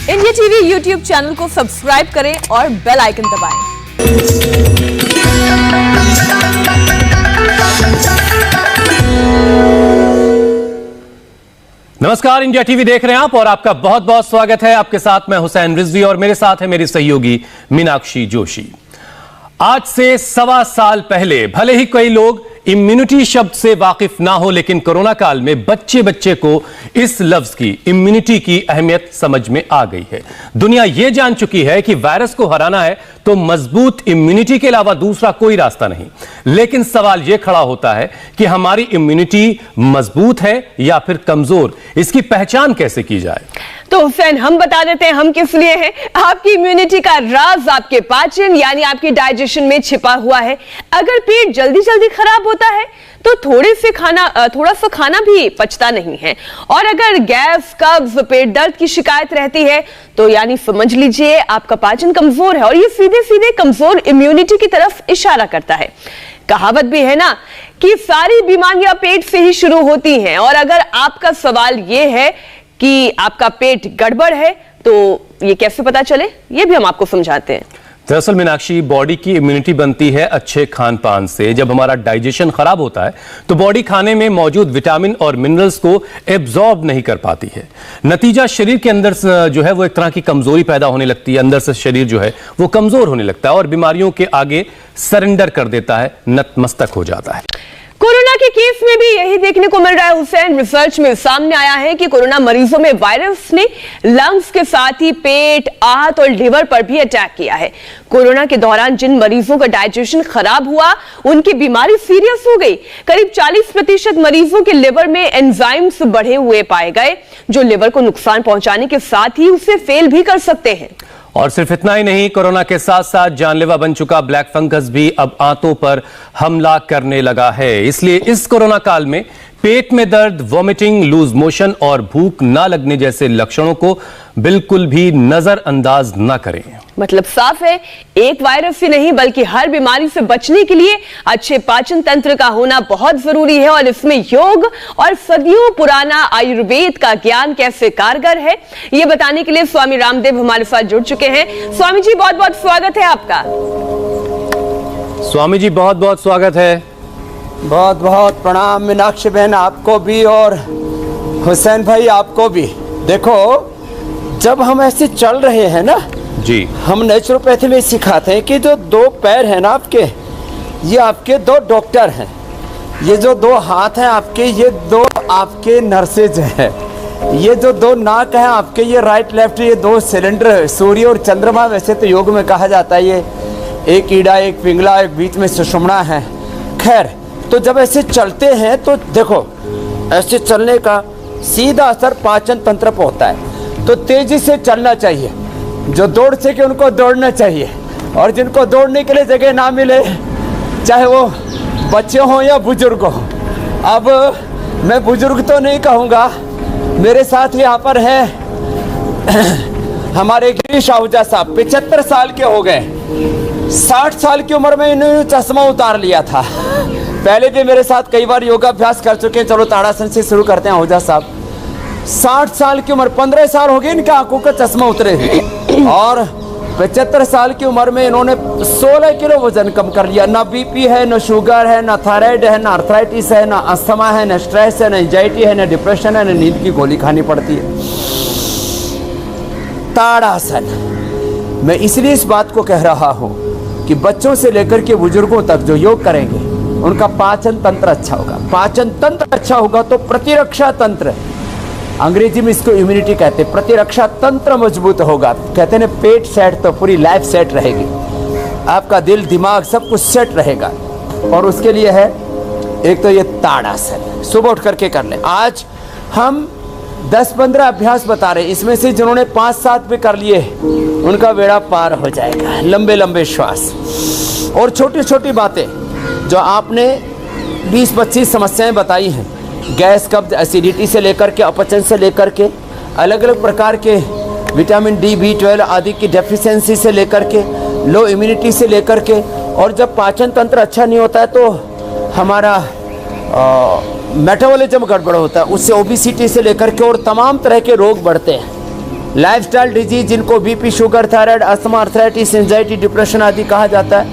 India TV YouTube channel को subscribe करें और बेल आइकन दबाएं। नमस्कार, इंडिया टीवी देख रहे हैं आप और आपका बहुत बहुत स्वागत है। आपके साथ मैं हुसैन रिजवी और मेरे साथ है मेरी सहयोगी मीनाक्षी जोशी। आज से 1.25 साल पहले भले ही कई लोग इम्यूनिटी शब्द से वाकिफ ना हो, लेकिन कोरोना काल में बच्चे बच्चे को इस लफ्ज की इम्यूनिटी की अहमियत समझ में आ गई है। दुनिया यह जान चुकी है कि वायरस को हराना है तो मजबूत इम्यूनिटी के अलावा दूसरा कोई रास्ता नहीं। लेकिन सवाल यह खड़ा होता है कि हमारी इम्यूनिटी मजबूत है या फिर कमजोर, इसकी पहचान कैसे की जाए? तो हुसैन, हम बता देते हैं हम किस लिए हैं। आपकी इम्यूनिटी का राज आपके पाचन यानी आपकी डाइजेशन में छिपा हुआ है। अगर पेट जल्दी जल्दी खराब होता है तो थोड़ा सा खाना भी पचता नहीं है, और अगर गैस, कब्ज, पेट दर्द की शिकायत रहती है तो यानी समझ लीजिए आपका पाचन कमजोर है, और ये सीधे सीधे कमजोर इम्यूनिटी की तरफ इशारा करता है। कहावत भी है ना कि सारी बीमारियां पेट से ही शुरू होती हैं, और अगर आपका सवाल यह है कि आपका पेट गड़बड़ है तो ये कैसे पता चले, ये भी हम आपको समझाते हैं। दरअसल मीनाक्षी, बॉडी की इम्यूनिटी बनती है अच्छे खान पान से। जब हमारा डाइजेशन खराब होता है तो बॉडी खाने में मौजूद विटामिन और मिनरल्स को एब्जॉर्ब नहीं कर पाती है। नतीजा शरीर के अंदर जो है वो एक तरह की कमजोरी पैदा होने लगती है। अंदर से शरीर जो है वो कमजोर होने लगता है और बीमारियों के आगे सरेंडर कर देता है, नतमस्तक हो जाता है। कोरोना के केस में भी यही देखने को मिल रहा है हुसैन। रिसर्च में सामने आया है कि कोरोना मरीजों में वायरस ने लंग्स के साथ ही पेट, आहत और लिवर पर भी अटैक किया है। कोरोना के दौरान जिन मरीजों का डाइजेशन खराब हुआ उनकी बीमारी सीरियस हो गई। करीब 40% मरीजों के लिवर में एंजाइम्स बढ़े हुए पाए गए, जो लिवर को नुकसान पहुंचाने के साथ ही उसे फेल भी कर सकते हैं। और सिर्फ इतना ही नहीं, कोरोना के साथ साथ जानलेवा बन चुका ब्लैक फंगस भी अब आंतों पर हमला करने लगा है। इसलिए इस कोरोना काल में पेट में दर्द, वॉमिटिंग, लूज मोशन और भूख ना लगने जैसे लक्षणों को बिल्कुल भी नजरअंदाज ना करें। मतलब साफ है, एक वायरस ही नहीं बल्कि हर बीमारी से बचने के लिए अच्छे पाचन तंत्र का होना बहुत जरूरी है, और इसमें योग और सदियों पुराना आयुर्वेद का ज्ञान कैसे कारगर है, ये बताने के लिए स्वामी रामदेव हमारे साथ जुड़ चुके हैं। स्वामी जी, बहुत बहुत स्वागत है आपका। स्वामी जी, बहुत बहुत स्वागत है। बहुत बहुत प्रणाम मीनाक्षी बहन, आपको भी और हुसैन भाई आपको भी। देखो, जब हम ऐसे चल रहे हैं ना जी, हम नेचुरोपैथी में सिखाते हैं कि जो 2 पैर हैं ना आपके, ये आपके 2 डॉक्टर हैं। ये जो 2 हाथ हैं आपके, ये 2 आपके नर्सेज हैं। ये जो 2 नाक हैं आपके, ये राइट लेफ्ट, ये 2 सिलेंडर, सूर्य और चंद्रमा। वैसे तो योग में कहा जाता है ये एक ईड़ा, एक पिंगला, एक बीच में सुषुम्ना है। खैर, तो जब ऐसे चलते हैं तो देखो, ऐसे चलने का सीधा असर पाचन तंत्र पर होता है। तो तेजी से चलना चाहिए। जो दौड़ सके उनको दौड़ना चाहिए, और जिनको दौड़ने के लिए जगह ना मिले, चाहे वो बच्चे हों या बुजुर्ग हों। अब मैं बुजुर्ग तो नहीं कहूँगा, मेरे साथ यहाँ पर है हमारे गिरीश आहूजा साहब, 75 साल के हो गए। 60 साल की उम्र में इन्होंने चश्मा उतार लिया था। पहले भी मेरे साथ कई बार योगाभ्यास कर चुके हैं। चलो ताड़ासन से शुरू करते हैं। आहूजा साहब 60 साल की उम्र, 15 साल हो गए इनके आंखों का चश्मा उतरे, और 75 साल की उम्र में इन्होंने 16 किलो वजन कम कर लिया। ना बीपी है, ना शुगर है, ना थायराइड है, ना आर्थराइटिस है, ना अस्थमा है, ना स्ट्रेस है, ना एंजाइटी है, ना डिप्रेशन है, ना नींद की गोली खानी पड़ती है। ताड़ासन। मैं इसलिए इस बात को कह रहा हूँ कि बच्चों से लेकर के बुजुर्गों तक जो योग करेंगे उनका पाचन तंत्र अच्छा होगा। पाचन तंत्र अच्छा होगा तो प्रतिरक्षा तंत्र, अंग्रेजी में इसको इम्यूनिटी कहते हैं, प्रतिरक्षा तंत्र मजबूत होगा। कहते हैं पेट सेट तो पूरी लाइफ सेट रहेगी, आपका दिल, दिमाग सब कुछ सेट रहेगा। और उसके लिए है एक तो ये ताड़ासन, सुबह उठ करके कर लें। आज हम 10-15 अभ्यास बता रहे हैं, इसमें से जिन्होंने 5-7 भी कर लिए उनका बेड़ा पार हो जाएगा। लंबे लंबे श्वास और छोटी छोटी बातें जो आपने 20-25 समस्याएं बताई हैं, गैस, कब्ज, एसिडिटी से लेकर के अपचन से लेकर के अलग अलग प्रकार के विटामिन डी, B12 आदि की डेफिशिएंसी से लेकर के लो इम्यूनिटी से लेकर के, और जब पाचन तंत्र अच्छा नहीं होता है तो हमारा मेटाबॉलिज्म गड़बड़ होता है, उससे ओबेसिटी से लेकर के और तमाम तरह के रोग बढ़ते हैं। लाइफस्टाइल डिजीज जिनको BP, sugar, thyroid, asthma, arthritis, anxiety, depression आदि कहा जाता है,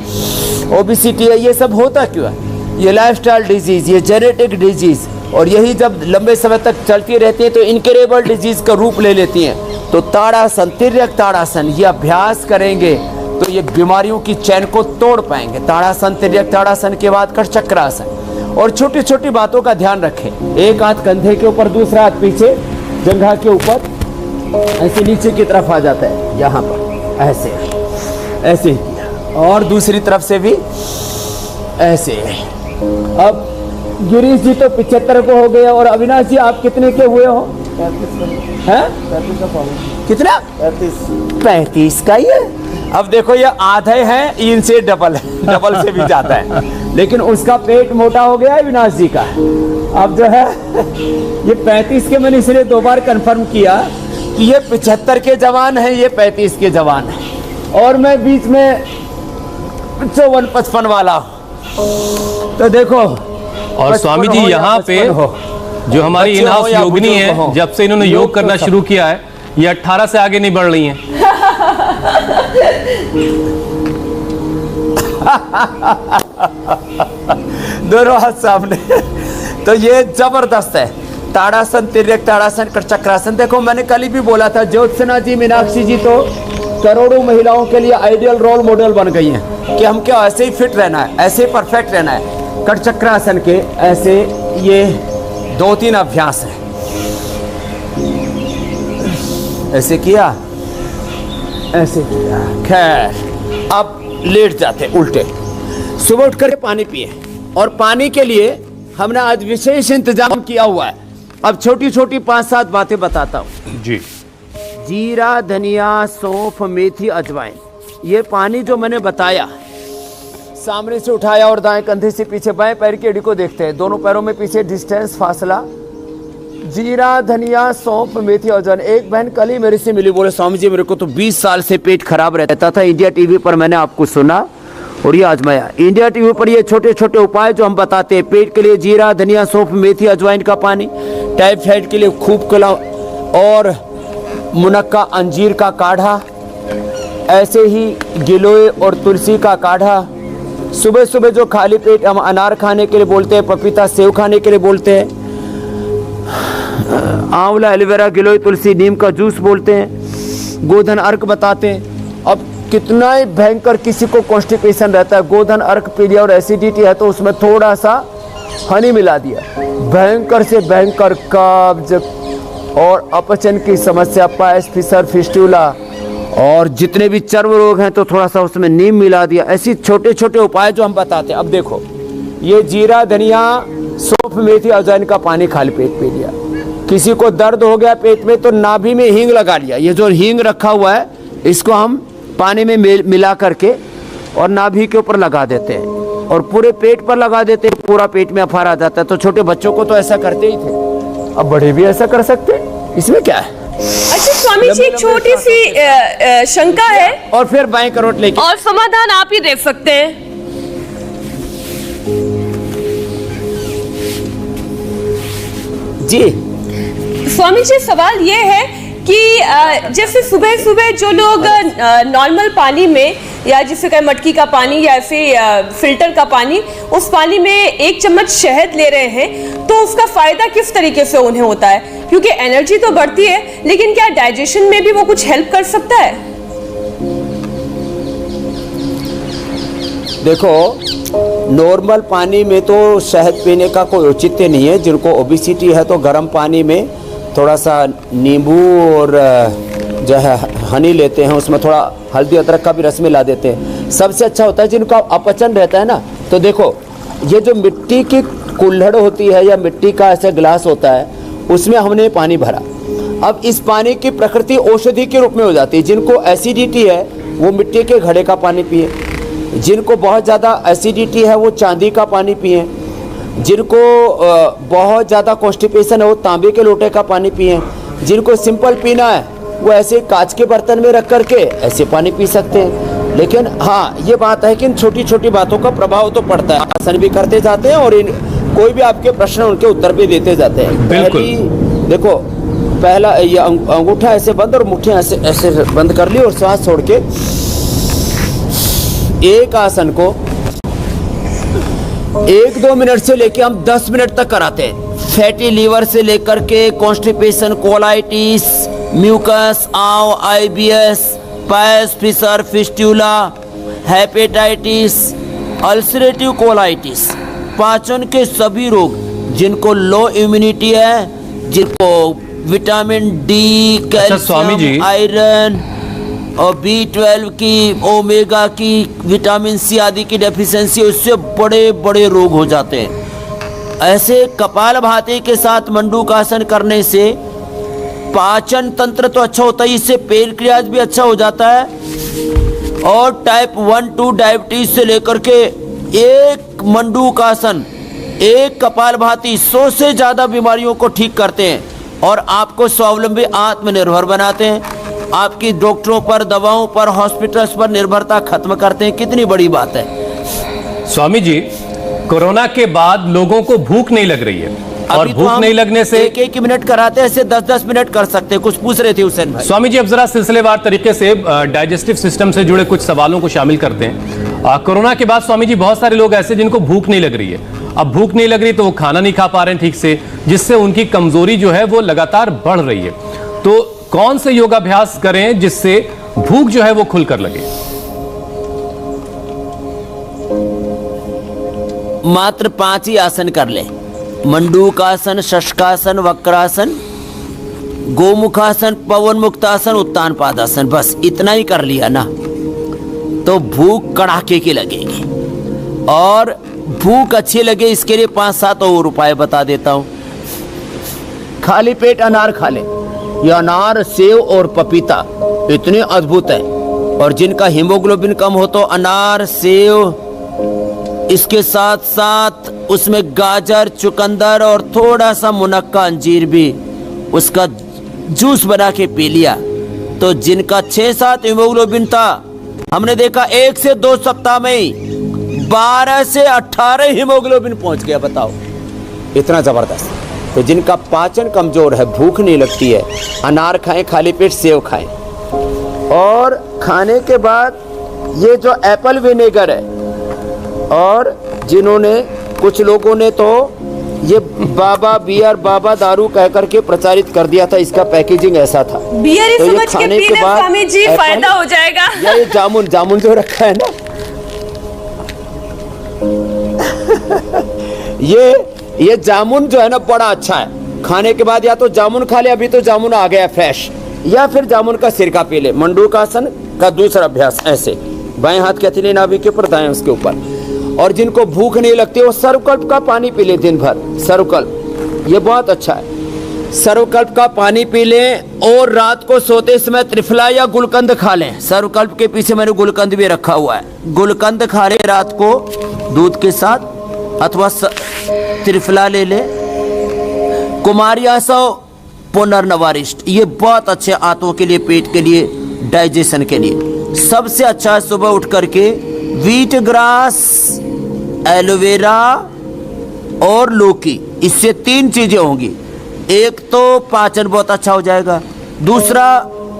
ओबेसिटी है, ये सब होता क्यों है? ये लाइफस्टाइल डिजीज, ये जेनेटिक डिजीज, और यही जब लंबे समय तक चलती रहती है तो इनक्रेबल डिजीज का रूप ले लेती हैं। तो ताड़ासन, तिर्यक ताड़ासन, ये अभ्यास करेंगे तो ये बीमारियों की चैन को तोड़ पाएंगे। ताड़ासन, तिर्यक ताड़ासन के बाद कर चक्रासन। और छोटी छोटी बातों का ध्यान रखें, एक हाथ कंधे के ऊपर, दूसरा हाथ पीछे जंघा के ऊपर, ऐसे नीचे की तरफ आ जाता है, यहाँ पर ऐसे ऐसे ही किया, और दूसरी तरफ से भी ऐसे। अब गिरीश जी तो 75 को हो गए, और अविनाश जी आप कितने के हुए हो? 35 कितना? 35 का ही है। अब देखो ये आधे हैं, इनसे डबल है, डबल से भी जाता है, लेकिन उसका पेट मोटा हो गया है अविनाश जी का। अब जो है ये 35 के, मैंने इसलिए 2 बार कंफर्म किया कि ये 75 के जवान है, ये 35 के जवान है, और मैं बीच में 54-55 वाला हूँ। तो देखो, और स्वामी जी यहाँ पे जो हमारी इन हाउस योगिनी है, जब से इन्होंने योग करना शुरू किया है, ये 18 से आगे नहीं बढ़ रही हैं। दोनों हाथ सामने। तो ये जबरदस्त है। ताड़ासन, तिर्यक ताड़ासन, कर चक्रासन। देखो मैंने कल ही भी बोला था, ज्योत्सना जी, मीनाक्षी जी तो करोड़ों महिलाओं के लिए आइडियल रोल मॉडल बन गई हैं कि हम क्या ऐसे ही फिट रहना है, ऐसे ही परफेक्ट रहना है। कर चक्रासन के ऐसे ये 2-3 अभ्यास है, ऐसे किया, ऐसे किया। खैर अब लेट जाते उल्टे। सुबह उठ कर पानी पिए, और पानी के लिए हमने आज विशेष इंतजाम किया हुआ है। अब छोटी छोटी 5-7 बातें बताता हूँ जी। जीरा, धनिया, सौंफ, मेथी, अजवाइन, ये पानी जो मैंने बताया, सामने से उठाया और दाएं कंधे से पीछे, बाएं पैर की एड़ी को देखते हैं, दोनों पैरों में पीछे डिस्टेंस, फासला। जीरा, धनिया, सौंफ, मेथी, अजवाइन। एक बहन कल ही मेरे से मिली, बोले स्वामी जी मेरे को तो 20 साल से पेट खराब रहता था, इंडिया टीवी पर मैंने आपको सुना और ये आजमाया। इंडिया टीवी पर ये छोटे छोटे उपाय जो हम बताते हैं, पेट के लिए जीरा, धनिया, सौंफ, मेथी, अजवाइन का पानी, टाइफाइड के लिए खूब कला, और मुनक्का, अंजीर का काढ़ा, ऐसे ही गिलोय और तुलसी का काढ़ा। सुबह सुबह जो खाली पेट हम अनार खाने के लिए बोलते हैं, पपीता, सेव खाने के लिए बोलते हैं, आंवला, एलोवेरा, गिलोय, तुलसी, नीम का जूस बोलते हैं, गोधन अर्क बताते हैं। अब कितना ही भयंकर किसी को कॉन्स्टिपेशन रहता है, गोधन अर्क पी लिया और एसिडिटी है तो उसमें थोड़ा सा हनी मिला दिया, भयंकर से भयंकर कब्ज और अपचन की समस्या, पायस, फिसर, फिस्टुला, और जितने भी चर्म रोग हैं तो थोड़ा सा उसमें नीम मिला दिया। ऐसी छोटे छोटे उपाय जो हम बताते हैं। अब देखो, ये जीरा, धनिया, सौंफ, मेथी, अजवाइन का पानी खाली पेट पी लिया। किसी को दर्द हो गया पेट में तो नाभि में हींग लगा लिया। ये जो हींग रखा हुआ है इसको हम पानी में मिला करके और नाभि के ऊपर लगा देते हैं, और पूरे पेट पर लगा देते हैं, पूरा पेट में अफार आ जाता है। तो छोटे बच्चों को तो ऐसा करते ही थे, अब बड़े भी ऐसा कर सकते हैं, इसमें क्या है। अच्छा स्वामी जी, एक छोटी सी शंका है, और फिर बाएं करोट लेके, और समाधान आप ही दे सकते हैं। जी स्वामी जी, सवाल ये है कि जैसे सुबह सुबह जो लोग नॉर्मल पानी में, या जिसे कहें मटकी का पानी या ऐसे फिल्टर का पानी, उस पानी में 1 चम्मच शहद ले रहे हैं, तो उसका फायदा किस तरीके से उन्हें होता है? क्योंकि एनर्जी तो बढ़ती है, लेकिन क्या डाइजेशन में भी वो कुछ हेल्प कर सकता है? देखो, नॉर्मल पानी में तो शहद पीने का कोई औचित्य नहीं है। जिनको ओबेसिटी है तो गर्म पानी में थोड़ा सा नींबू और जो है हनी लेते हैं, उसमें थोड़ा हल्दी अदरक का भी रस मिला देते हैं, सबसे अच्छा होता है। जिनका अपचन रहता है ना, तो देखो ये जो मिट्टी की कुल्हड़ होती है या मिट्टी का ऐसा गिलास होता है, उसमें हमने पानी भरा। अब इस पानी की प्रकृति औषधि के रूप में हो जाती है। जिनको एसिडिटी है वो मिट्टी के घड़े का पानी पिए, जिनको बहुत ज़्यादा एसिडिटी है वो चांदी का पानी पिए, जिनको बहुत ज़्यादा कॉन्स्टिपेशन है वो तांबे के लोटे का पानी पिए, जिनको सिंपल पीना है वो ऐसे कांच के बर्तन में रख करके ऐसे पानी पी सकते हैं। लेकिन हाँ, ये बात है कि इन छोटी छोटी बातों का प्रभाव तो पड़ता है। आसन भी करते जाते हैं और कोई भी आपके प्रश्न उनके उत्तर भी देते जाते हैं। बिल्कुल। देखो, पहला ये अंगूठा ऐसे बंद और मुट्ठियां ऐसे ऐसे बंद कर ली और सांस छोड़ के एक आसन को 1-2 मिनट से लेके हम 10 मिनट तक कराते हैं। फैटी लीवर से लेकर के कॉन्स्टिपेशन, कोलाइटिस, म्यूकस, आव, IBS, piles, fissure, fistula, hepatitis, ulcerative colitis, पाचन के सभी रोग, जिनको लो इम्यूनिटी है, जिनको विटामिन डी, कैल्शियम, आयरन और B12 की, ओमेगा की, विटामिन सी आदि की डेफिशिएंसी, उससे बड़े बड़े रोग हो जाते हैं। ऐसे कपालभाति के साथ मंडूकासन करने से पाचन तंत्र तो अच्छा होता है, इससे पेनक्रियाज भी अच्छा हो जाता है और टाइप 1-2 डायबिटीज से लेकर के एक मंडूकासन, एक कपालभाति 100 से ज़्यादा बीमारियों को ठीक करते हैं और आपको स्वावलंबी, आत्मनिर्भर बनाते हैं। आपकी डॉक्टरों पर, दवाओं पर, हॉस्पिटल्स पर निर्भरता खत्म करते हैं। कितनी बड़ी बात है। स्वामी जी, कोरोना के बाद लोगों को भूख नहीं लग रही है और तो भूख नहीं लगने से एक मिनट कराते हैं, ऐसे 10-10 मिनट कर सकते हैं। कुछ पूछ रहे थे हुसैन भाई। स्वामी जी, अब जरा सिलसिलेवार तरीके से डाइजेस्टिव सिस्टम से जुड़े कुछ सवालों को शामिल करते हैं। कोरोना के बाद स्वामी जी बहुत सारे लोग ऐसे जिनको भूख नहीं लग रही है। अब भूख नहीं लग रही तो वो खाना नहीं खा पा रहे हैं ठीक से, जिससे उनकी कमजोरी जो है वो लगातार बढ़ रही है। तो कौन से योगाभ्यास करें जिससे भूख जो है वो खुलकर लगे? मात्र 5 ही आसन कर ले। मंडूकासन, शशकासन, वक्रासन, गोमुखासन, पवन मुक्तासन, उत्तान पादासन, बस इतना ही कर लिया ना तो भूख कड़ाके की लगेगी। और भूख अच्छी लगे इसके लिए 5-7 और उपाय बता देता हूं। खाली पेट अनार खा ले। ये अनार, सेव और पपीता इतने अद्भुत है। और जिनका हीमोग्लोबिन कम हो तो अनार, सेव, इसके साथ साथ उसमें गाजर, चुकंदर और थोड़ा सा मुनक्का, अंजीर भी उसका जूस बना के पी लिया तो जिनका 6-7 हीमोग्लोबिन था, हमने देखा 1 से 2 सप्ताह में ही 12 से 18 हीमोग्लोबिन पहुंच गया। बताओ, इतना जबरदस्त। तो जिनका पाचन कमजोर है, भूख नहीं लगती है, अनार खाएं, खाली पेट सेव खाएं। और खाने के बाद ये जो एप्पल विनेगर है, और जिन्होंने, कुछ लोगों ने तो ये बाबा बियर, बाबा दारू कह करके प्रचारित कर दिया था। इसका पैकेजिंग ऐसा था, बियर ही तो समझ के पी ले स्वामी जी, फायदा हो जाएगा। ये जामुन जो रखा है ना ये जामुन जो है ना बड़ा अच्छा है। खाने के बाद या तो जामुन खा ले, अभी तो जामुन आ गया फ्रेश, या फिर जामुन का सिरका पी ले। मंडूकासन का दूसरा अभ्यास ऐसे, बाएं हाथ के हथेली नाभि के ऊपर, दाएं उसके ऊपर। और जिनको भूख नहीं लगती वो सर्वकल्प का पानी पी ले दिन भर। सर्वकल्प ये बहुत अच्छा है। सर्वकल्प का पानी पी लें और रात को सोते समय त्रिफला या गुलकंद खा लें। सर्वकल्प के पीछे मैंने गुलकंद भी रखा हुआ है। गुलकंद खा ले रात को दूध के साथ, अथवा त्रिफला ले ले। कुमारियासव पुनर्नवारिष्ट, ये बहुत अच्छे आंतों के लिए, पेट के लिए, डाइजेशन के लिए सबसे अच्छा है। सुबह उठ करके व्हीट ग्रास, एलोवेरा और लौकी, इससे 3 चीजें होंगी। एक तो पाचन बहुत अच्छा हो जाएगा, दूसरा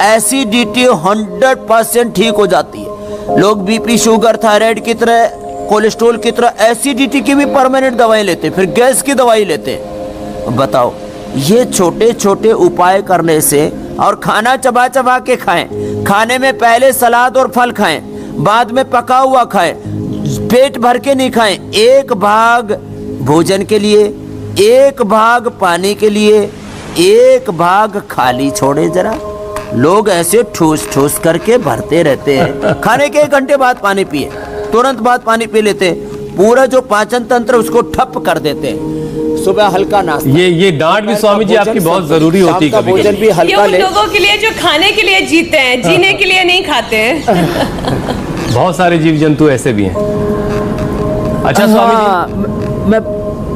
एसिडिटी 100% ठीक हो जाती है। लोग बीपी, शुगर, थायराइड की तरह, कोलेस्ट्रॉल की तरह एसिडिटी की भी परमानेंट दवाई लेते हैं, फिर गैस की दवाई लेते हैं। बताओ, ये छोटे छोटे उपाय करने से, और खाना चबा चबा के खाएं। खाने में पहले सलाद और फल खाएं, बाद में पका हुआ खाएं, पेट भर के नहीं खाएं। 1 भाग भोजन के लिए, 1 भाग पानी के लिए, 1 भाग खाली छोड़े। जरा लोग ऐसे ठूस ठूस करके भरते रहते हैं। खाने के 1 घंटे बाद पानी पिए, तुरंत बाद पानी पी लेते हैं, पूरा जो पाचन तंत्र उसको ठप कर देते हैं। सुबह हल्का नाश्ता, ये डांट भी स्वामी जी आपकी बहुत जरूरी होती है। कभी भोजन भी हल्का ले। लोगों के लिए जो खाने के लिए जीते हैं, जीने के लिए नहीं खाते हैं। बहुत सारे जीव जंतु ऐसे भी हैं। अच्छा स्वामी जी,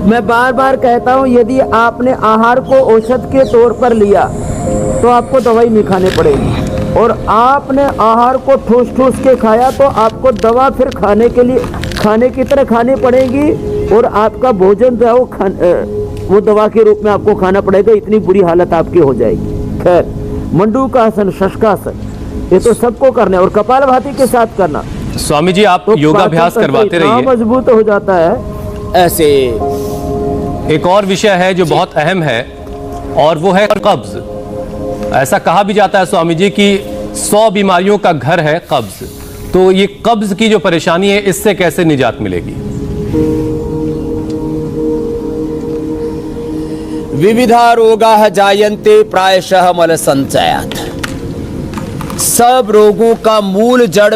मैं बार बार कहता हूँ, यदि आपने आहार को औषध के तौर पर लिया तो आपको दवाई नहीं खानी पड़ेगी, और आपने आहार को ठूस ठूस के खाया तो आपको दवा फिर खाने की तरह खानी पड़ेगी, और आपका भोजन जो है वो दवा के रूप में आपको खाना पड़ेगा। इतनी बुरी हालत आपकी हो जाएगी। खैर, मंडूकासन, शशकासन, ये तो सबको करना है और कपालभाति के साथ करना। स्वामी जी आप तो योगाभ्यास पाचन तंत्र करवाते इतना रहिए। मजबूत हो जाता है। ऐसे एक और विषय है जो बहुत अहम है और वो है कब्ज। ऐसा कहा भी जाता है स्वामी जी कि 100 बीमारियों का घर है कब्ज। तो ये कब्ज की जो परेशानी है इससे कैसे निजात मिलेगी? विविधा रोगाः जायन्ते प्रायशः मल संचयात्। सब रोगों का मूल जड़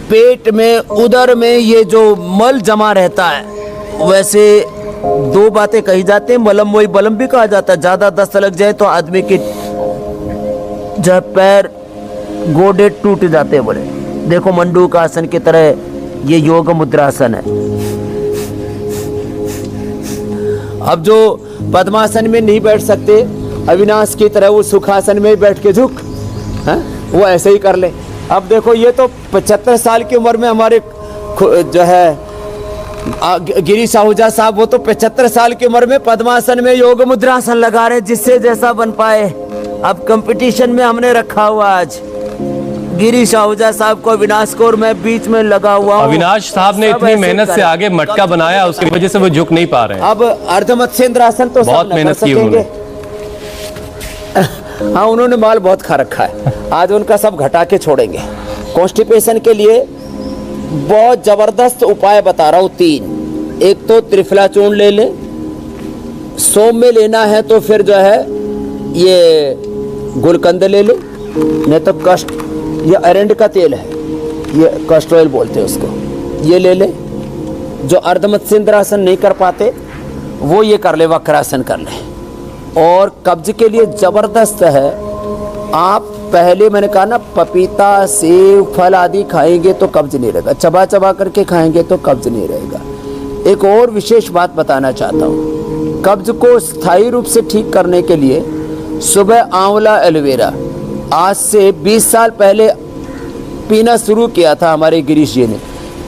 पेट में, उदर में ये जो मल जमा रहता है। वैसे दो बातें कही जाती हैं, मलम वही बलम भी कहा जाता है। ज्यादा दस्त लग जाए तो आदमी की जब पैर गोडे टूट जाते हैं। बोले देखो मंडूकासन की तरह ये योग मुद्रासन है। अब जो पद्मासन में नहीं बैठ सकते, अविनाश की तरह वो सुखासन में बैठ के झुक, है? वो ऐसे ही कर ले। अब देखो ये तो 75 साल की उम्र में हमारे जो है गिरीश आहूजा साहब, वो तो 75 साल की उम्र में पद्मासन में योग मुद्रासन लगा रहे, जिससे जैसा बन पाए। अब कंपटीशन में हमने रखा हुआ आज गिरीश आहूजा साहब को, अविनाश को, और मैं बीच में लगा हुआ हूं। अविनाश साहब ने इतनी मेहनत से आगे मटका बनाया, उसकी वजह से वो झुक नहीं पा रहे हैं। अब अर्धमत्स्येंद्रासन तो बहुत मेहनत की उन्होंने। हाँ, उन्होंने माल बहुत खा रखा है, आज उनका सब घटा के छोड़ेंगे। कॉन्स्टिपेशन के लिए बहुत जबरदस्त उपाय बता रहा हूँ 3। एक तो त्रिफला चूर्ण ले लें, सोम में लेना है तो फिर जो है ये गुलकंद ले लें, नहीं तो कष्ट, ये अरेंड का तेल है, ये कष्ट ऑयल बोलते हैं उसको, ये ले लें। जो अर्धमत्स्येंद्रासन नहीं कर पाते वो ये कर ले, वक्रासन कर ले। और कब्ज के लिए जबरदस्त है। आप पहले मैंने कहा ना, पपीता, सेब, फल आदि खाएंगे तो कब्ज नहीं रहेगा, चबा चबा करके खाएंगे तो कब्ज नहीं रहेगा। एक और विशेष बात बताना चाहता हूँ, कब्ज को स्थायी रूप से ठीक करने के लिए सुबह आंवला एलोवेरा आज से 20 साल पहले पीना शुरू किया था हमारे गिरीश जी ने,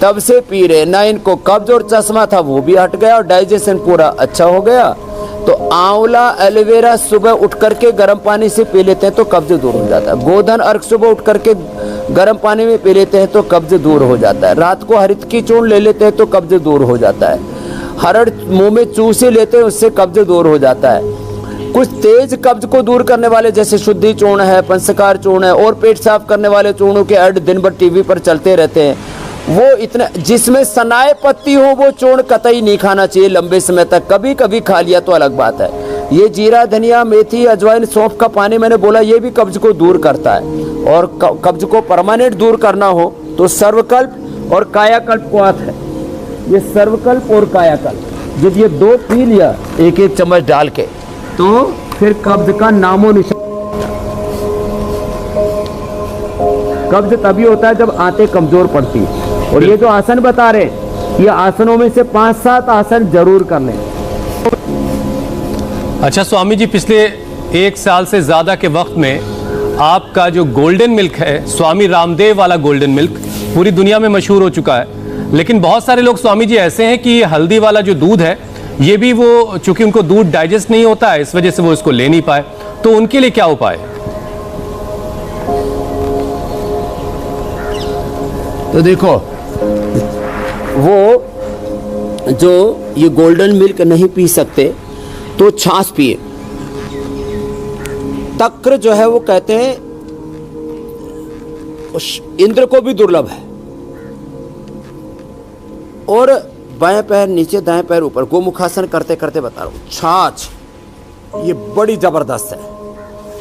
तब से पी रहे ना। इनको कब्ज और चश्मा था वो भी हट गया और डाइजेशन पूरा अच्छा हो गया। तो आंवला एलोवेरा सुबह उठ करके गर्म पानी से पी लेते हैं तो कब्ज दूर हो जाता है। गोधन अर्क सुबह उठ करके गर्म पानी में पी लेते हैं तो कब्ज दूर हो जाता है। रात को हरित की चूर्ण ले लेते हैं तो कब्ज दूर हो जाता है। हरड़ मुंह में चूसे लेते हैं उससे कब्ज दूर हो जाता है। कुछ तेज कब्ज को दूर करने वाले जैसे शुद्धि चूर्ण है, पंचकार चूर्ण है, और पेट साफ करने वाले चूर्णों के ऐड दिन भर टीवी पर चलते रहते हैं। वो इतना, जिसमें सनाए पत्ती हो वो चूर्ण कतई नहीं खाना चाहिए लंबे समय तक। कभी कभी खा लिया तो अलग बात है। ये जीरा, धनिया, मेथी, अजवाइन, सौंफ का पानी मैंने बोला ये भी कब्ज को दूर करता है। और कब्ज को परमानेंट दूर करना हो तो सर्वकल्प और कायाकल्प को आता है। ये सर्वकल्प और कायाकल्प जब ये 2 पी लिया 1-1 चम्मच डाल के, तो फिर कब्ज का नामो निशान। कब्ज तभी होता है जब आंतें कमजोर पड़ती है। और ये जो आसन बता रहे हैं, ये आसनों में से 5-7 आसन जरूर कर लें। अच्छा स्वामी जी, पिछले 1 साल से ज्यादा के वक्त में आपका जो गोल्डन मिल्क है, स्वामी रामदेव वाला गोल्डन मिल्क, पूरी दुनिया में मशहूर हो चुका है। लेकिन बहुत सारे लोग स्वामी जी ऐसे हैं कि हल्दी वाला जो दूध है, ये भी वो, चूंकि उनको दूध डाइजेस्ट नहीं होता है, इस वजह से वो इसको ले नहीं पाए। तो उनके लिए क्या उपाय है? तो देखो, वो जो ये गोल्डन मिल्क नहीं पी सकते तो छाछ पिए। तक्र जो है वो कहते हैं इंद्र को भी दुर्लभ है। और बाएं पैर नीचे, दाएं पैर ऊपर, गोमुखासन करते करते बता रहा हूं। छाछ ये बड़ी जबरदस्त है।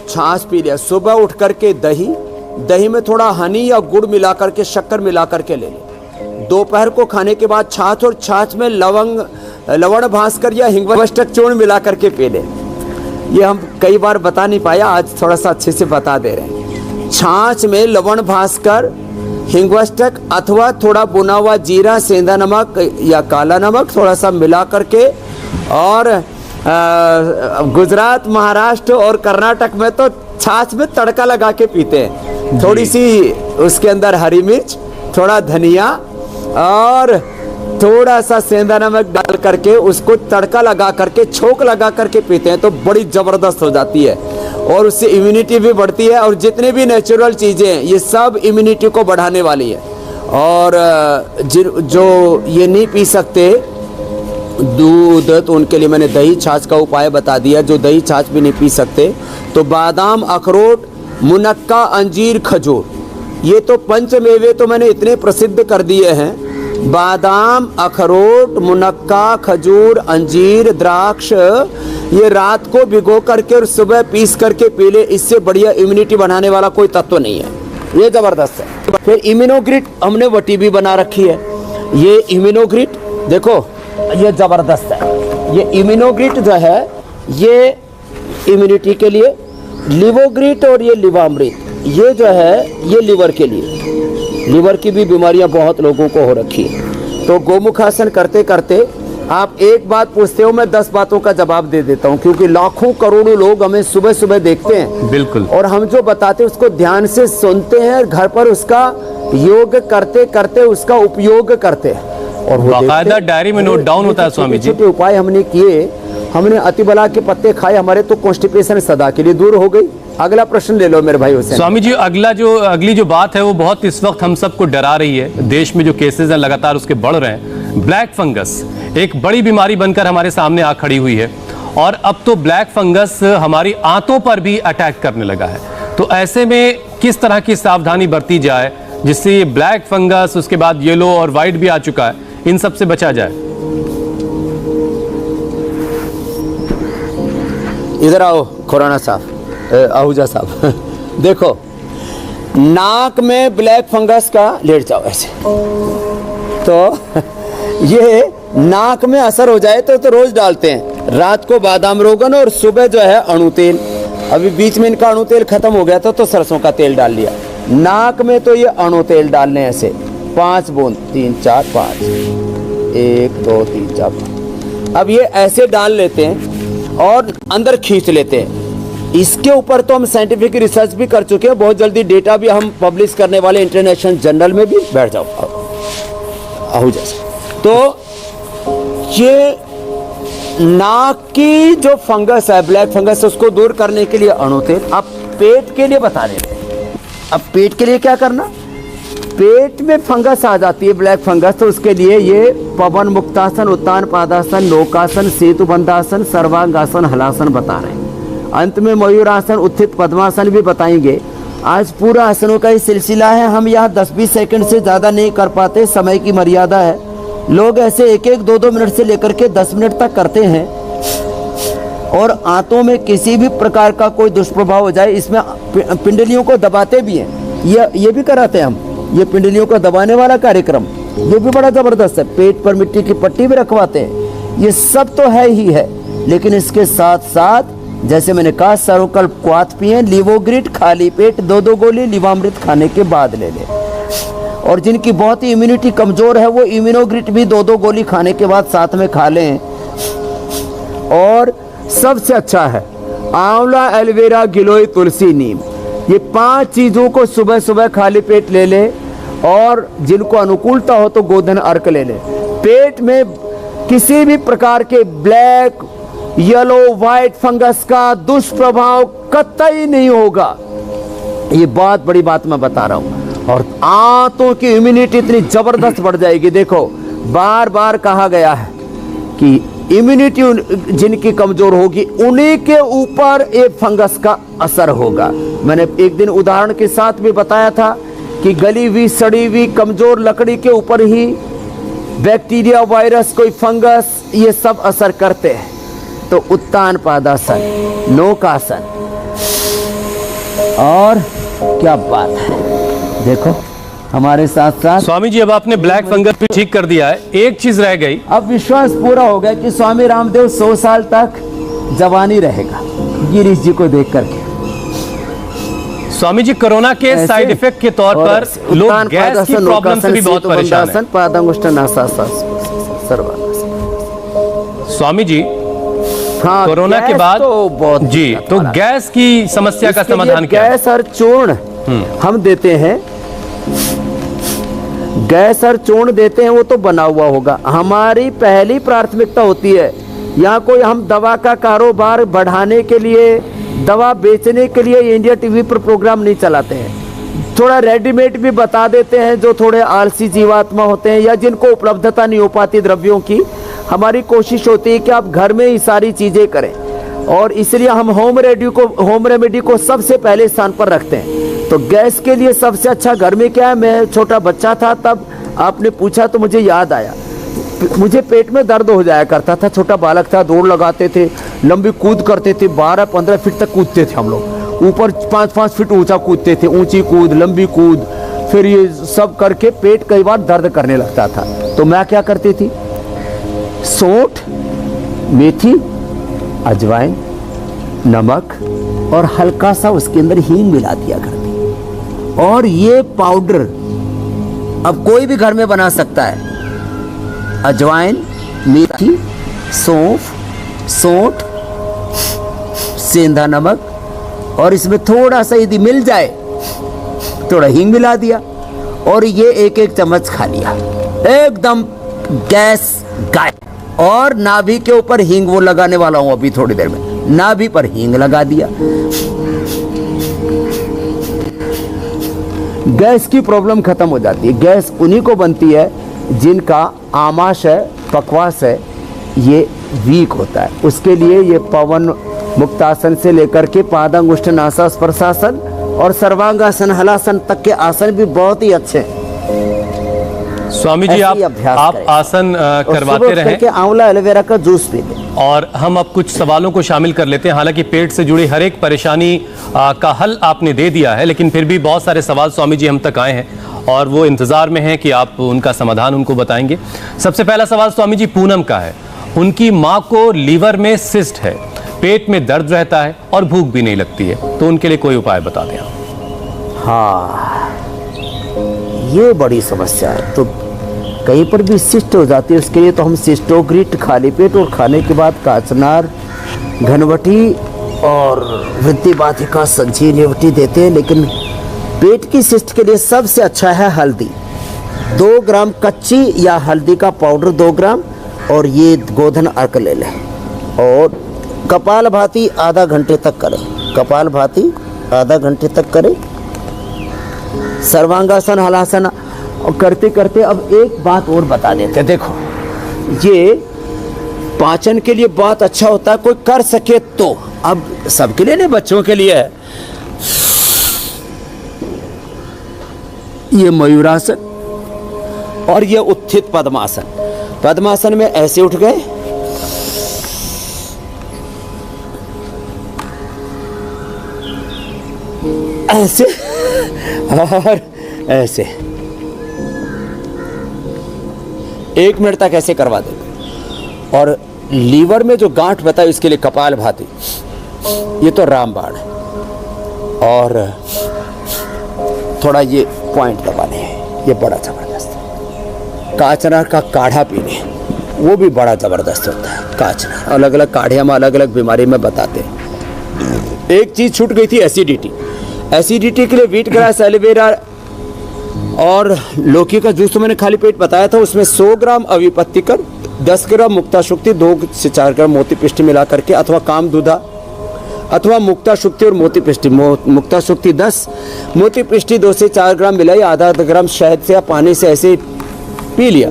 छाछ पी लिया, सुबह उठ करके दही में थोड़ा हनी या गुड़ मिला करके, शक्कर मिला करके ले ले। दोपहर को खाने के बाद छाछ, और छाछ में लवण भास्कर या हिंगवष्टक चूर्ण मिला करके पी ले। ये हम कई बार बता नहीं पाया, आज थोड़ा सा अच्छे से बता दे रहे हैं। छाछ में लवण भास्कर, हिंगवष्टक अथवा थोड़ा बुना हुआ जीरा, सेंधा नमक या काला नमक थोड़ा सा मिला करके, और गुजरात, महाराष्ट्र और कर्नाटक में तो छाछ में तड़का लगा के पीते हैं। थोड़ी सी उसके अंदर हरी मिर्च, थोड़ा धनिया और थोड़ा सा सेंधा नमक डाल करके उसको तड़का लगा करके, छोंक लगा करके पीते हैं तो बड़ी जबरदस्त हो जाती है। और उससे इम्यूनिटी भी बढ़ती है। और जितने भी नेचुरल चीज़ें हैं ये सब इम्यूनिटी को बढ़ाने वाली है। और जो ये नहीं पी सकते दूध, तो उनके लिए मैंने दही छाछ का उपाय बता दिया। जो दही छाछ भी नहीं पी सकते तो बादाम, अखरोट, मुनक्का, अंजीर, खजूर, ये तो पंचमेवे तो मैंने इतने प्रसिद्ध कर दिए हैं। बादाम, अखरोट, मुनक्का, खजूर, अंजीर, द्राक्ष, ये रात को भिगो करके और सुबह पीस करके पी ले। इससे बढ़िया इम्यूनिटी बढ़ाने वाला कोई तत्व नहीं है, ये जबरदस्त है। फिर इम्यूनोग्रिड हमने वटी भी बना रखी है। ये इम्यूनोग्रिड देखो, ये जबरदस्त है। ये इम्यूनोग्रिड जो है ये इम्यूनिटी के लिए, लिवोग्रिड और ये लिवामृत ये जो है ये लिवर के लिए। लिवर की भी बीमारियां बहुत लोगों को हो रखी है। तो गोमुखासन करते करते आप एक बात पूछते हो, मैं 10 बातों का जवाब दे देता हूं, क्योंकि लाखों करोड़ों लोग हमें सुबह सुबह देखते हैं। बिल्कुल। और हम जो बताते हैं उसको ध्यान से सुनते हैं और घर पर उसका योग करते करते उसका उपयोग करते हैं। और वो बाकायदा डायरी में नोट डाउन होता है स्वामी जी। छोटे उपाय हमने किए, हमने अतिबला के पत्ते खाए, हमारे तो कॉन्स्टिपेशन सदा के लिए दूर हो गई। अगला प्रश्न ले लो मेरे भाई हुसैन। स्वामी जी, अगली जो बात है वो बहुत इस वक्त हम सबको डरा रही है। देश में जो केसेस हैं लगातार उसके बढ़ रहे हैं। ब्लैक फंगस एक बड़ी बीमारी बनकर हमारे सामने आ खड़ी हुई है और अब तो ब्लैक फंगस हमारी आंतों पर भी अटैक करने लगा है। तो ऐसे में किस तरह की सावधानी बरती जाए जिससे ये ब्लैक फंगस, उसके बाद येलो और व्हाइट भी आ चुका है, इन सब से बचा जाए? इधर आओ खुराना साहब, आहूजा साहब। देखो, नाक में ब्लैक फंगस का लेट जाओ ऐसे, तो ये नाक में असर हो जाए तो रोज डालते हैं। रात को बादाम रोगन और सुबह जो है अणु तेल। अभी बीच में इनका अणु तेल खत्म हो गया था तो सरसों का तेल डाल लिया। नाक में तो ये अणु तेल डालने ऐसे 5 बूंद, 3 4 5, 1 2 3 4 5। अब ये ऐसे डाल लेते हैं और अंदर खींच लेते हैं। इसके ऊपर तो हम साइंटिफिक रिसर्च भी कर चुके हैं, बहुत जल्दी डेटा भी हम पब्लिश करने वाले इंटरनेशनल जर्नल में भी। बैठ जाओ आहूजा साहब। तो ये नाक की जो फंगस है, ब्लैक फंगस, उसको दूर करने के लिए अणु तेल। अब पेट के लिए बता रहे हैं। अब पेट के लिए क्या करना, पेट में फंगस आ जाती है ब्लैक फंगस, तो उसके लिए ये पवन मुक्तासन, उत्तान पादासन, नौकासन, सेतु बंधासन, सर्वांगासन, हलासन बता रहे हैं। अंत में मयूरासन, उत्थित पद्मासन भी बताएंगे। आज पूरा आसनों का ही सिलसिला है। हम यहाँ 10-20 सेकंड से ज़्यादा नहीं कर पाते, समय की मर्यादा है। लोग ऐसे 1-1, 2-2 मिनट से लेकर के 10 मिनट तक करते हैं और आंतों में किसी भी प्रकार का कोई दुष्प्रभाव हो जाए, इसमें पिंडलियों को दबाते भी हैं। ये भी कराते हैं हम, ये पिंडलियों को दबाने वाला कार्यक्रम, ये भी बड़ा ज़बरदस्त है। पेट पर मिट्टी की पट्टी भी रखवाते हैं। ये सब तो है ही है, लेकिन इसके साथ साथ जैसे मैंने कहा, सर्वकल्प क्वाथ पिए, लिवोग्रिड खाली पेट 2-2 गोली लिवामृत खाने के बाद ले लें। और जिनकी बहुत ही इम्यूनिटी कमज़ोर है वो इम्यूनोग्रिड भी 2-2 गोली खाने के बाद साथ में खा लें। और सबसे अच्छा है आंवला, एलोवेरा, गिलोय, तुलसी, नीम, ये 5 चीज़ों को सुबह सुबह खाली पेट ले लें। और जिनको अनुकूलता हो तो गोधन अर्क ले लें। पेट में किसी भी प्रकार के ब्लैक, येलो, व्हाइट फंगस का दुष्प्रभाव कतई नहीं होगा। ये बहुत बड़ी बात मैं बता रहा हूं। और आंतों की इम्यूनिटी इतनी जबरदस्त बढ़ जाएगी। देखो, बार बार कहा गया है कि इम्यूनिटी जिनकी कमजोर होगी उन्हीं के ऊपर ये फंगस का असर होगा। मैंने एक दिन उदाहरण के साथ भी बताया था कि गली हुई, सड़ी हुई, कमजोर लकड़ी के ऊपर ही बैक्टीरिया, वायरस, कोई फंगस, ये सब असर करते हैं। तो उत्तान पादासन, नौकासन, और क्या बात है। देखो हमारे साथ साथ स्वामी जी, अब आपने ब्लैक फंगस भी ठीक कर दिया है, एक चीज रह गई। अब विश्वास पूरा हो गया कि स्वामी रामदेव 100 साल तक जवानी रहेगा, गिरीश जी को देख करके। स्वामी जी, कोरोना के साइड इफेक्ट के तौर पर लोग गैस की प्रॉब्लम से भी बहुत परेशान हैं। स्वामी जी, हाँ, कोरोना के बाद तो बहुत जी, तो गैस की समस्या का समाधान क्या है? गैस और चूर्ण हम देते हैं। गैस और चूर्ण देते हैं, वो तो बना हुआ होगा। हमारी पहली प्राथमिकता होती है यहाँ कोई हम दवा का कारोबार बढ़ाने के लिए, दवा बेचने के लिए इंडिया टीवी पर प्रोग्राम नहीं चलाते हैं। थोड़ा रेडीमेड भी बता देते हैं जो थोड़े आलसी जीवात्मा होते हैं या जिनको उपलब्धता नहीं हो पाती द्रव्यों की। हमारी कोशिश होती है कि आप घर में ही सारी चीज़ें करें, और इसलिए हम होम रेमेडी को सबसे पहले स्थान पर रखते हैं। तो गैस के लिए सबसे अच्छा घर में क्या है, मैं छोटा बच्चा था तब आपने पूछा तो मुझे याद आया, मुझे पेट में दर्द हो जाया करता था, छोटा बालक था, दौड़ लगाते थे, लंबी कूद करते थे, 12-15 फीट तक कूदते थे हम लोग, ऊपर 5-5 फीट ऊंचा कूदते थे, ऊंची कूद, लंबी कूद, फिर ये सब करके पेट कई बार दर्द करने लगता था। तो मैं क्या करती थी, सौंठ, मेथी, अजवाइन, नमक और हल्का सा उसके अंदर हींग मिला दिया करती। और ये पाउडर अब कोई भी घर में बना सकता है। अजवाइन, मेथी, सौंफ, सौंठ, सेंधा नमक, और इसमें थोड़ा सा यदि मिल जाए थोड़ा हींग मिला दिया, और ये एक चम्मच खा लिया, एकदम गैस गायब। और नाभि के ऊपर हींग, वो लगाने वाला हूं अभी थोड़ी देर में, नाभि पर हींग लगा दिया। गैस की प्रॉब्लम खत्म हो जाती है। गैस उन्हीं को बनती है जिनका आमाशय, पक्वास है, ये वीक होता है। उसके लिए ये पवन मुक्तासन से लेकर के पादांगुष्ठ नासा स्पर्शासन और सर्वांगासन, हलासन तक के आसन भी बहुत ही अच्छे हैं। स्वामी जी, आप आसन करवाते रहें, आंवला एलोवेरा का जूस पी लें। और हम अब कुछ सवालों को शामिल कर लेते हैं। हालांकि पेट से जुड़ी हर एक परेशानी का हल आपने दे दिया है, लेकिन फिर भी बहुत सारे सवाल स्वामी जी हम तक आए हैं और वो इंतजार में हैं कि आप उनका समाधान उनको बताएंगे। सबसे पहला सवाल स्वामी जी पूनम का है। उनकी माँ को लीवर में सिस्ट है, पेट में दर्द रहता है और भूख भी नहीं लगती है, तो उनके लिए कोई उपाय बता दें। हाँ, ये बड़ी समस्या है। तो कहीं पर भी सिस्ट हो जाती है, उसके लिए तो हम सिस्टोग्रिट खाली पेट और खाने के बाद काचनार, घनवटी और वृद्धि बाधिका संजीवनी देते हैं। लेकिन पेट की सिस्ट के लिए सबसे अच्छा है हल्दी। 2 ग्राम कच्ची या हल्दी का पाउडर 2 ग्राम, और ये गोधन अर्क ले लें, और कपालभाति आधा घंटे तक करें। कपालभाति आधा घंटे तक करें, सर्वांगासन, हलासन, और करते करते अब एक बात और बता देते। देखो, ये पाचन के लिए बहुत अच्छा होता है, कोई कर सके तो। अब सबके लिए नहीं, बच्चों के लिए है। ये मयूरासन और ये उत्थित पद्मासन। पद्मासन में ऐसे उठ गए, ऐसे और ऐसे 1 मिनट तक ऐसे करवा देंगे। और लीवर में जो गांठ बताई उसके लिए कपालभाति, ये तो रामबाण है, और थोड़ा ये पॉइंट दबाने हैं, ये बड़ा जबरदस्त है। काचनार का काढ़ा पीने, वो भी बड़ा जबरदस्त होता है। काचनार अलग अलग काढ़े हम अलग अलग बीमारी में बताते हैं। एक चीज छूट गई थी, एसिडिटी। एसिडिटी के लिए व्हीट ग्रास, एलोवेरा और लौकी का जूस तो मैंने खाली पेट बताया था। उसमें 100 ग्राम अविपत्तिकर, 10 ग्राम मुक्ता शुक्ति, 2 से 4 ग्राम मोती पिष्टी मिला करके, अथवा कामदूधा अथवा मुक्ता शुक्ति और मोती पिष्टी। मुक्ता शुक्ति 10, मोती पिष्टी 2 से 4 ग्राम मिलाई, आधा ग्राम शहद से या पानी से ऐसे पी लिया,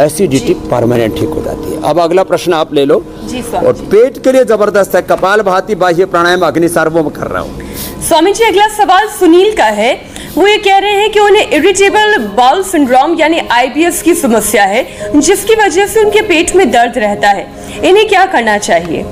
एसिडिटी परमानेंट ठीक हो जाती है। अब अगला प्रश्न आप ले लो। जी स्वामी और जी। पेट के लिए जबरदस्त है, कपालभाति, बाह्य प्राणायाम, अग्निसार, वो मैं कर रहा हूँ। स्वामी जी, अगला सवाल सुनील का है। वो ये कह रहे हैं कि उन्हें इरिटेबल बाउल सिंड्रोम यानी IBS की समस्या है, जिसकी वजह से उनके पेट में दर्द रहता है। इन्हें क्या करना चाहिए?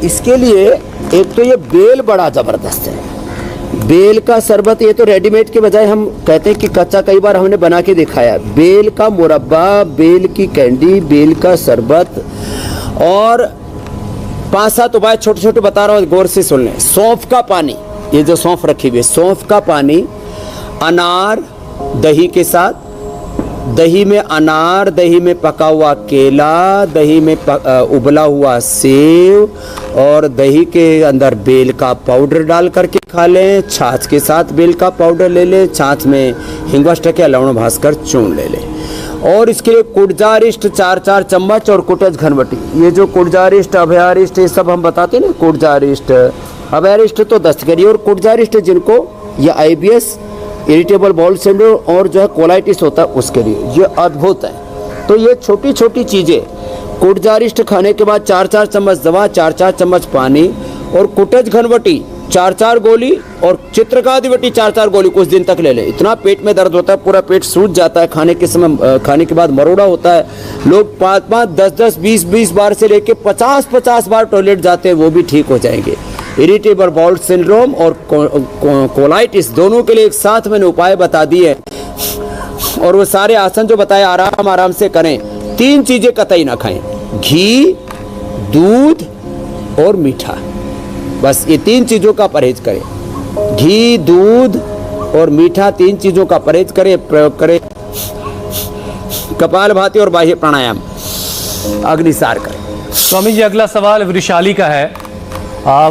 इसके लिए एक तो ये बेल बड़ा जबरदस्त है। बेल का शरबत, ये तो रेडीमेड के बजाय हम कहते हैं कि कच्चा, कई बार हमने बना के दिखाया। बेल का मुरब्बा, बेल की कैंडी, बेल का शरबत, और 5-7 उपाय छोटे छोटे बता रहा हूँ, गौर से सुन लें। सौंफ का पानी, ये जो सौंफ रखी हुई है, सौंफ का पानी अनार दही के साथ, दही में अनार, दही में पका हुआ केला, दही में उबला हुआ सेव और दही के अंदर बेल का पाउडर डाल करके खा लें। छाछ के साथ बेल का पाउडर ले लें, छाछ में हिंगवाष्टक या लवण भास्कर चूर्ण ले लें। और इसके लिए कुटजारिष्ट 4-4 चम्मच और कुटज घनवटी। ये जो कुटजारिष्ट अभयारिष्ट ये सब हम बताते हैं ना, कुटजारिष्ट अभयारिष्ट तो दस्त के लिए, और कुटजारिष्ट जिनको ये IBS इरिटेबल बाउल सिंड्रोम और जो है कोलाइटिस होता है उसके लिए ये अद्भुत है। तो ये छोटी छोटी चीज़ें, कुटजारिष्ट खाने के बाद 4-4 चम्मच दवा, 4-4 चम्मच पानी, और कुटज घनवटी 4-4 गोली, और चित्रकादिवटी 4-4 गोली कुछ दिन तक ले ले। इतना पेट में दर्द होता है, पूरा पेट सूज जाता है, खाने के समय खाने के बाद मरोड़ा होता है, लोग 5-5, 10-10, 20-20 बार से लेके 50-50 बार टॉयलेट जाते हैं, वो भी ठीक हो जाएंगे। इरिटेबल बाउल सिंड्रोम और कोलाइटिस दोनों के लिए एक साथ मैंने उपाय बता दिए, और वो सारे आसन जो बताए आराम आराम से करें। 3 चीज़ें कतई ना खाएं, घी, दूध और मीठा, बस ये 3 चीज़ों का परहेज करें। घी, दूध और मीठा, 3 चीज़ों का परहेज करें, प्रयोग करें। कपालभाति और बाह्य प्राणायाम, अग्निसार करें। स्वामी जी, अगला सवाल वृशाली का है।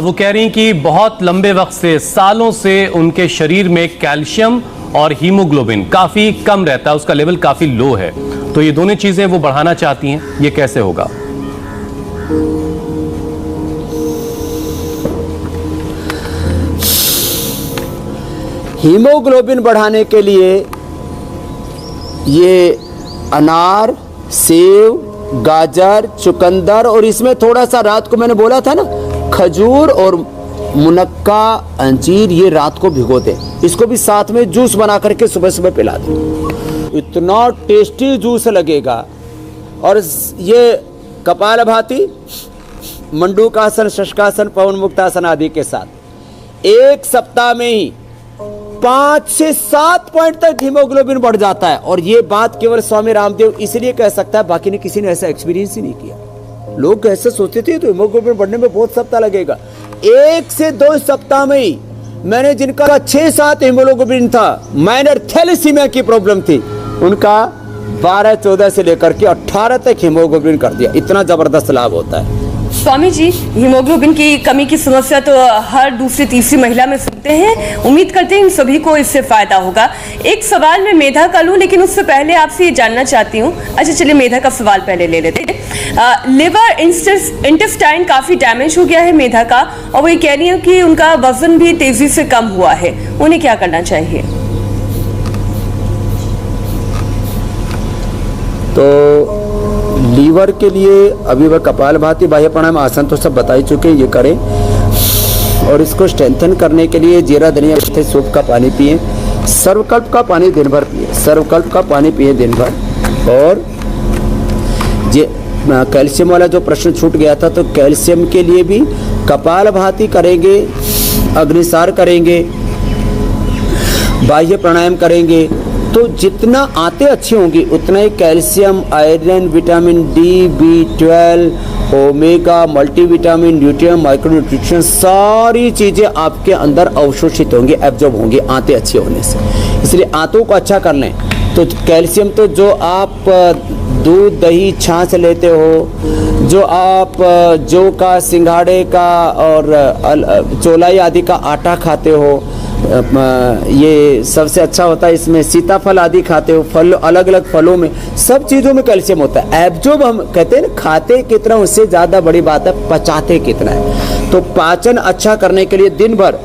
वो कह रही कि बहुत लंबे वक्त से, सालों से उनके शरीर में कैल्शियम और हीमोग्लोबिन काफी कम रहता है, उसका लेवल काफी लो है, तो ये दोनों चीजें वो बढ़ाना चाहती हैं, ये कैसे होगा? हीमोग्लोबिन बढ़ाने के लिए ये अनार, सेव, गाजर, चुकंदर, और इसमें थोड़ा सा रात को मैंने बोला था ना, खजूर और मुनक्का, अंजीर, ये रात को भिगो दें। इसको भी साथ में जूस बना करके सुबह सुबह पिला दें, इतना टेस्टी जूस लगेगा। और ये कपालभाति, मंडूकासन, शशकासन, पवन मुक्तासन आदि के साथ 1 सप्ताह में ही 5 से 7 पॉइंट तक हीमोग्लोबिन बढ़ जाता है। और ये बात केवल स्वामी रामदेव इसलिए कह सकता है, बाकी ने किसी ने ऐसा एक्सपीरियंस ही नहीं किया। लोग ऐसे सोचते थे तो हीमोग्लोबिन बढ़ने में बहुत सप्ताह लगेगा, 1 से 2 सप्ताह में ही मैंने जिनका 6-7 हीमोग्लोबिन था, माइनर थैलेसीमिया की प्रॉब्लम थी, उनका 12-14 से लेकर के 18 तक हीमोग्लोबिन कर दिया। इतना जबरदस्त लाभ होता है। स्वामी जी, हीमोग्लोबिन की कमी की समस्या तो हर दूसरी तीसरी महिला में सुनते हैं, उम्मीद करते हैं इन सभी को इससे फायदा होगा। एक सवाल मैं मेधा का लूं, लेकिन उससे पहले आपसे ये जानना चाहती हूँ। अच्छा चलिए, मेधा का सवाल पहले ले लेते हैं। लिवर इंटेस्टाइन काफी डैमेज हो गया है मेधा का, और वो ये कह रही है कि उनका वजन भी तेजी से कम हुआ है, उन्हें क्या करना चाहिए? तो लीवर के लिए अभी वह कपालभाति, बाह्य प्राणायाम, आसन तो सब बता ही चुके, ये करें। और इसको स्ट्रेंथन करने के लिए जीरा धनिया सूप का पानी पिए, सर्वकल्प का पानी दिन भर पिए, सर्वकल्प का पानी पिए दिन भर। और ये कैल्शियम वाला जो प्रश्न छूट गया था, तो कैल्शियम के लिए भी कपालभाति करेंगे, अग्निसार करेंगे, बाह्य प्राणायाम करेंगे, तो जितना आते अच्छी होंगी उतना ही calcium, iron, vitamin D, B12, omega, multivitamin, nutrient, micronutrition, सारी चीज़ें आपके अंदर अवशोषित होंगी, एब्जॉर्ब होंगी आंतें अच्छी होने से। इसलिए आंतों को अच्छा कर लें। तो कैल्शियम तो जो आप दूध, दही, छाछ लेते हो, जो आप जौ का, सिंघाड़े का और चौलाई आदि का आटा खाते हो, ये सबसे अच्छा होता है। इसमें सीताफल आदि खाते हो, फल, अलग अलग फलों में, सब चीज़ों में कैल्शियम होता है। एब्जॉर्ब हम कहते हैं ना, खाते कितना उससे ज़्यादा बड़ी बात है पचाते कितना है। तो पाचन अच्छा करने के लिए दिन भर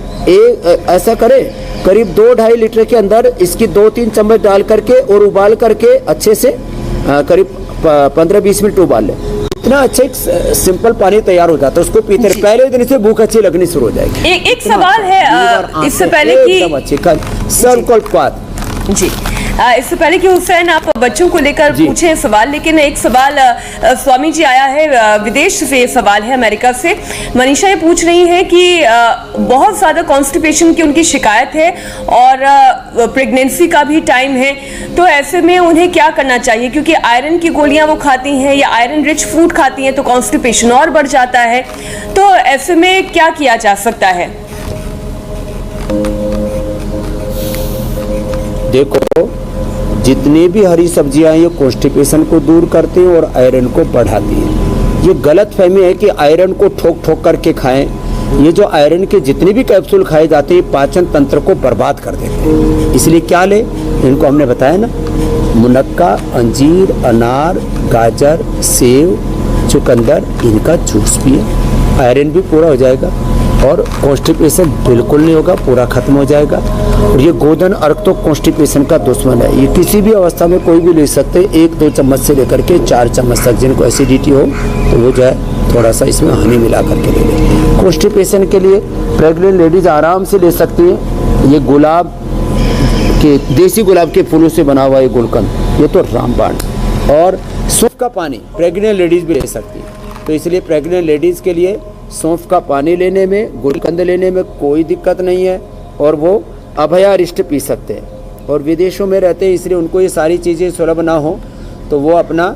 ऐसा करें, करीब 2-2.5 लीटर के अंदर इसकी 2-3 चम्मच डाल करके और उबाल करके अच्छे से करीब 15-20 मिनट उबाल लें। इतना अच्छा एक सिंपल पानी तैयार हो जाता है, उसको पीते रहे, पहले दिन से भूख अच्छी लगनी शुरू हो जाएगी। एक सवाल है इससे पहले कि एकदम अच्छी सर्वकल्प जी, इससे पहले कि हुसैन आप बच्चों को लेकर पूछें सवाल, लेकिन एक सवाल स्वामी जी आया है विदेश से, ये सवाल है अमेरिका से। मनीषा ये पूछ रही हैं कि बहुत ज़्यादा कॉन्स्टिपेशन की उनकी शिकायत है और प्रेगनेंसी का भी टाइम है, तो ऐसे में उन्हें क्या करना चाहिए? क्योंकि आयरन की गोलियां वो खाती हैं या आयरन रिच फूड खाती हैं, तो कॉन्स्टिपेशन और बढ़ जाता है, तो ऐसे में क्या किया जा सकता है? देखो, जितनी भी हरी सब्जियां ये कॉन्स्टिपेशन को दूर करती हैं और आयरन को बढ़ाती हैं। ये गलत फहमी है कि आयरन को ठोक ठोक करके खाएं। ये जो आयरन के जितने भी कैप्सूल खाए जाते हैं पाचन तंत्र को बर्बाद कर देते हैं। इसलिए क्या ले, इनको हमने बताया ना, मुनक्का, अंजीर, अनार, गाजर, सेव, चुकंदर, इनका जूस पिए। आयरन भी पूरा हो जाएगा और कॉन्स्टिपेशन बिल्कुल नहीं होगा, पूरा खत्म हो जाएगा। और ये गोधन अर्क तो कॉन्स्टिपेशन का दुश्मन है, ये किसी भी अवस्था में कोई भी ले सकते हैं। 1-2 चम्मच से लेकर के 4 चम्मच तक जिनको एसिडिटी हो तो वो जो है थोड़ा सा इसमें हनी मिला करके ले लें। कॉन्स्टिपेशन के लिए प्रेग्नेंट लेडीज आराम से ले सकती हैं। ये गुलाब के, देसी गुलाब के फूलों से बना हुआ ये गुलकंद, ये तो रामबाण। और सौंफ का पानी प्रेग्नेंट लेडीज भी ले सकती है, तो इसलिए प्रेग्नेंट लेडीज के लिए सौंफ का पानी लेने में, गुलकंद लेने में कोई दिक्कत नहीं है। और वो अभयारिष्ट पी सकते हैं। और विदेशों में रहते हैं इसलिए उनको ये सारी चीज़ें सुलभ ना हो, तो वो अपना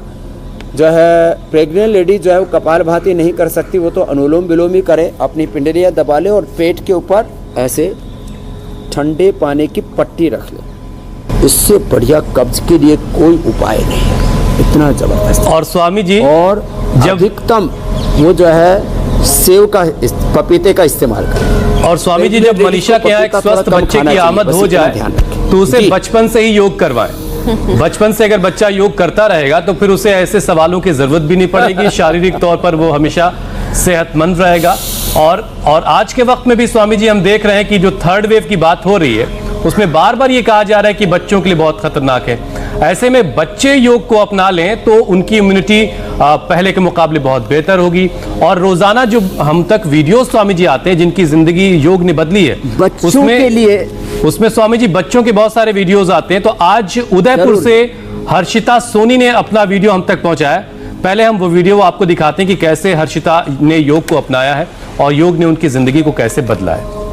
जो है प्रेग्नेंट लेडीज जो है वो कपालभाति नहीं कर सकती, वो तो अनुलोम विलोम ही करे, अपनी पिंडलियाँ दबा ले और पेट के ऊपर ऐसे ठंडे पानी की पट्टी रख ले। इससे बढ़िया कब्ज के लिए कोई उपाय नहीं है, इतना जबरदस्त। और स्वामी जी, और जब अधिकतम वो जो है सेव का, पपीते का इस्तेमाल करें। और स्वामी जी, जब मनीषा के यहाँ एक स्वस्थ बच्चे की आमद हो जाए तो उसे बचपन से ही योग करवाएं। बचपन से अगर बच्चा योग करता रहेगा तो फिर उसे ऐसे सवालों की जरूरत भी नहीं पड़ेगी, शारीरिक तौर पर वो हमेशा सेहतमंद रहेगा। और आज के वक्त में भी स्वामी जी हम देख रहे हैं कि जो थर्ड वेव की बात हो रही है उसमें बार बार ये कहा जा रहा है कि बच्चों के लिए बहुत खतरनाक है। ऐसे में बच्चे योग को अपना लें तो उनकी इम्यूनिटी पहले के मुकाबले बहुत बेहतर होगी। और रोजाना जो हम तक वीडियो स्वामी जी आते हैं जिनकी जिंदगी योग ने बदली है, बच्चों के लिए उसमें स्वामी जी बच्चों के बहुत सारे वीडियोस आते हैं। तो आज उदयपुर से हर्षिता सोनी ने अपना वीडियो हम तक पहुंचाया। पहले हम वो वीडियो आपको दिखाते हैं कि कैसे हर्षिता ने योग को अपनाया है और योग ने उनकी जिंदगी को कैसे बदला है।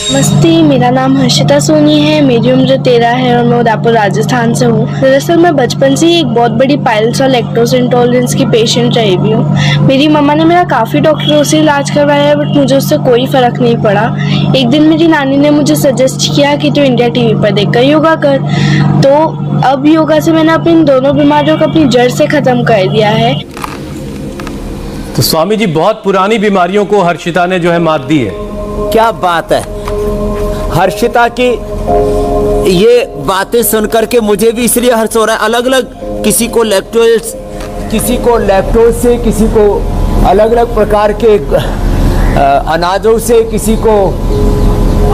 नमस्ते, मेरा नाम हर्षिता सोनी है, मेरी उम्र 13 है और मैं उदयपुर राजस्थान से हूँ। दरअसल मैं बचपन से ही एक बहुत बड़ी पाइल्स और लैक्टोज इंटॉलरेंस की पेशेंट रही भी हूँ। मेरी मम्मा ने मेरा काफ़ी डॉक्टरों से इलाज करवाया है बट मुझे उससे कोई फ़र्क नहीं पड़ा। एक दिन मेरी नानी ने मुझे सजेस्ट किया कि तू इंडिया टीवी पर देखकर योगा कर, तो अब योगा से मैंने अपनी इन दोनों बीमारियों को अपनी जड़ से ख़त्म कर दिया है। तो स्वामी जी, बहुत पुरानी बीमारियों को हर्षिता ने जो है मात दी है। क्या बात है। हर्षिता की ये बातें सुनकर के मुझे भी इसलिए हर्ष हो रहा है। अलग अलग किसी को लैक्टोज से, किसी को अलग अलग प्रकार के अनाजों से, किसी को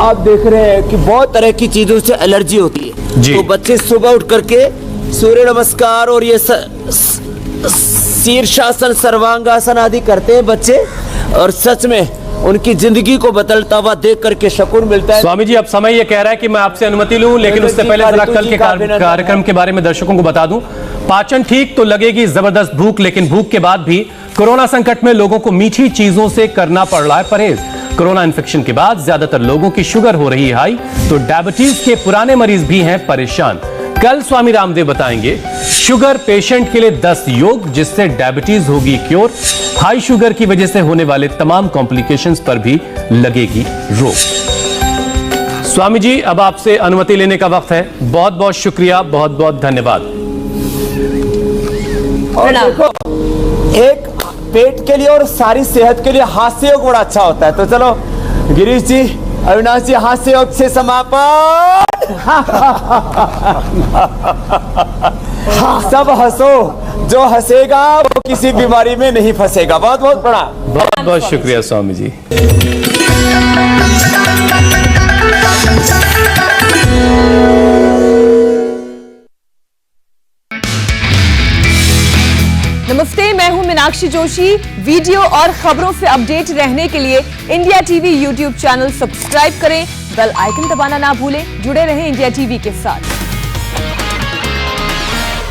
आप देख रहे हैं कि बहुत तरह की चीजों से एलर्जी होती है। तो बच्चे सुबह उठ करके सूर्य नमस्कार और ये शीर्षासन, सर्वांगासन आदि करते हैं बच्चे, और सच में उनकी जिंदगी को बदलता हुआ देख करके सुकून मिलता है। स्वामी जी, अब समय ये कह रहा है कि मैं आपसे अनुमति लूं, लेकिन उससे पहले जरा कल के कार्यक्रम के बारे में दर्शकों को बता दूं। पाचन ठीक तो लगेगी जबरदस्त भूख, लेकिन भूख के बाद भी कोरोना संकट में लोगों को मीठी चीजों से करना पड़ रहा है परहेज। कोरोना इन्फेक्शन के बाद ज्यादातर लोगों की शुगर हो रही है हाई, तो डायबिटीज के पुराने मरीज भी हैं परेशान। कल स्वामी रामदेव बताएंगे शुगर पेशेंट के लिए 10 योग जिससे डायबिटीज होगी क्योर। हाई शुगर की वजह से होने वाले तमाम कॉम्प्लिकेशंस पर भी लगेगी रोक। स्वामी जी, अब आपसे अनुमति लेने का वक्त है। बहुत बहुत शुक्रिया, बहुत बहुत धन्यवाद। और देखो, एक पेट के लिए और सारी सेहत के लिए हास्य योग बड़ा अच्छा होता है। तो चलो गिरीश जी, अविनाश जी, हास्य योग से समापन। सब हंसो, जो हंसेगा वो किसी बीमारी में नहीं फंसेगा। बहुत बहुत प्रणाम। बहुत बहुत शुक्रिया स्वामी जी। नमस्ते, मैं हूं मीनाक्षी जोशी। वीडियो और खबरों से अपडेट रहने के लिए India TV YouTube channel subscribe करें, बेल आइकन दबाना ना भूलें। जुड़े रहें इंडिया टीवी के साथ।